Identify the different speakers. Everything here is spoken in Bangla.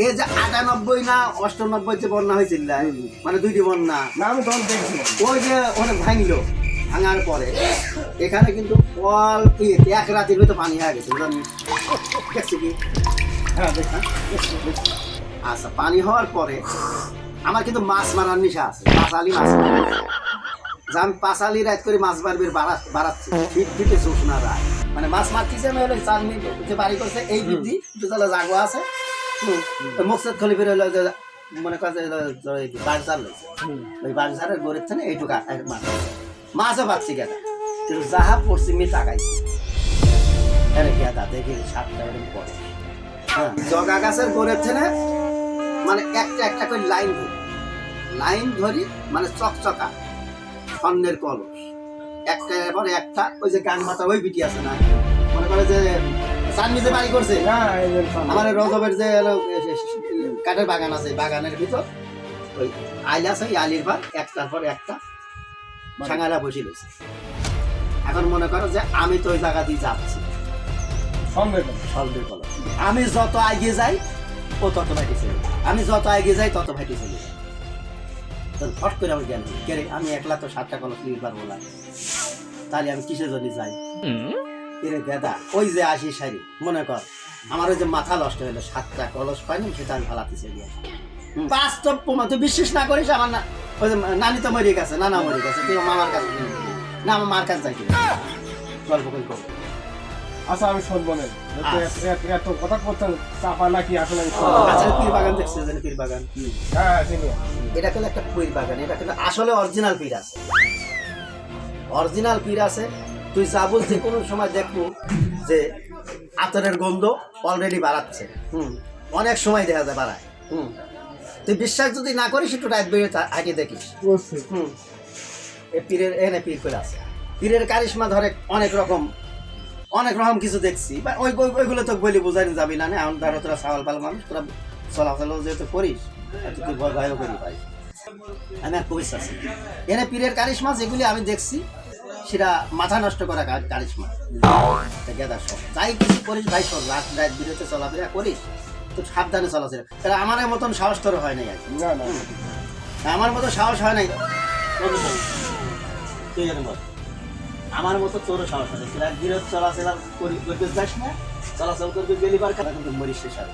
Speaker 1: এই যে 98 না 98 যে বন্যা হয়েছিল মানে দুইটি বন্যা
Speaker 2: না আমি তখন দেখছি
Speaker 1: ওই যে অনেক ভাঙলো ভাঙার পরে এখানে কিন্তু অল্প এক রাতের ভিতরে পানি হয়ে গেছে দেখছি কি
Speaker 2: হ্যাঁ দেখছি
Speaker 1: আচ্ছা পানি হওয়ার পরে আমার কিন্তু মাছ মারার নেশা আছে পাঁচালি মাছ যে আমি পাঁচালি রাত করে মাছ মারবির বাড়াচ্ছি ফিট ফিটে জোসনা রাত মানে মাছ মারতেছি আমি হলো চাঁদনি যে বাড়ি করছে এই বৃদ্ধি দুতলা জাগো আছে মকসদ খলিফের হলো যে মনে করে যে বাড়িচার লইছে ওই বাড়িচারের গড়ের থেকে এইটুকু মাছ মাছও পাচ্ছি গেদা কিন্তু যাহা পড়ছি মি তাকাইছি আরে গেদা দেখি 7টা এরকম পড়ে হ্যাঁ জগা গাছের গড়ের থেকে মানে একটা একটা করে লাইন ধরি মানে চকচকা স্বর্ণের কলস একটা এবার একটা ওই যে গান মাথা ওই বিটি আছে না মনে করে যে চাঁদনি যে বাড়ি করছে
Speaker 2: না
Speaker 1: আমার রজবের যে কাঠের বাগান আছে বাগানের ভিতর ওই আইল আছে ওই আলির ভাগ একটার পর একটা সাঙ্গালা বসে রয়েছে এখন মনে করো যে আমি তো ওই জায়গা দিয়ে যাচ্ছি স্বর্ণের কলস আমি যত এগিয়ে যাই ও তত ভাইটি চলে আমি যত এগিয়ে যাই তত ভাইটি চলে ফট করে আমার জ্ঞান কে রে আমি একলা তো 7টা কলস নিয়ে পারবো না তাহলে আমি কিসের জন্য যাই এরে দাদা ওই যে আসি সারি মনে কর আমার ওই যে মাথা নষ্ট হলো 7টা কলস পাইনি সেটা আমি ফালাতে চাই বাস্তব প্রমাণ তুই বিশ্বাস না করিস আমার না ওই যে নানি তো মরে গেছে নানা মরে গেছে তুই মামার কাছে না আমার মার কাছে যাইতে গল্প করে করবো
Speaker 2: আচ্ছা আমি শুনবো না এত কথা করতেন চাপা নাকি আসলে
Speaker 1: আচ্ছা পীর বাগান দেখছো জানি পীর বাগান
Speaker 2: হ্যাঁ চিনি
Speaker 1: এটা কিন্তু একটা পীর বাগান এটা কিন্তু আসলে অরিজিনাল পীর আছে অরিজিনাল পীর আছে তুই যা বল যে কোনো সময় দেখবো যে আতরের গন্ধ অলরেডি বাড়াচ্ছে অনেক সময় দেখা যায় বাড়ায় তুই বিশ্বাস যদি না করিস একটু রাত বেরিয়ে হাঁটিয়ে দেখিস এই পীরের এনে পীর করে আছে পীরের কারিশমা ধরে অনেক রকম কিছু দেখছি বা ওইগুলো তো বলি বোঝাই যাবি না এখন ধরো তোরা সাওয়াল পাল মানুষ তোরা চলাফেরাও যেহেতু করিস তুই ভয় ভয়ও করি পাই আমি আর কবিস আছি এনে পীরের কারিশমা যেগুলি আমি দেখছি সেটা মাথা নষ্ট করা কারিশমা গেদা সব যাই কিছু করিস ভাই সব রাত বিরতে চলাফেরা করিস তো সাবধানে চলাফেরা তাহলে আমার মতন সাহস তোর হয় নাই আর আমার মতো সাহস হয় নাই তুই যেন বল আমার মতো তোরও সাহস হয় বিরত চলাচল করতে যাস না চলাচল করবি গেলি বার খাতা কিন্তু মরিস শেষ হবে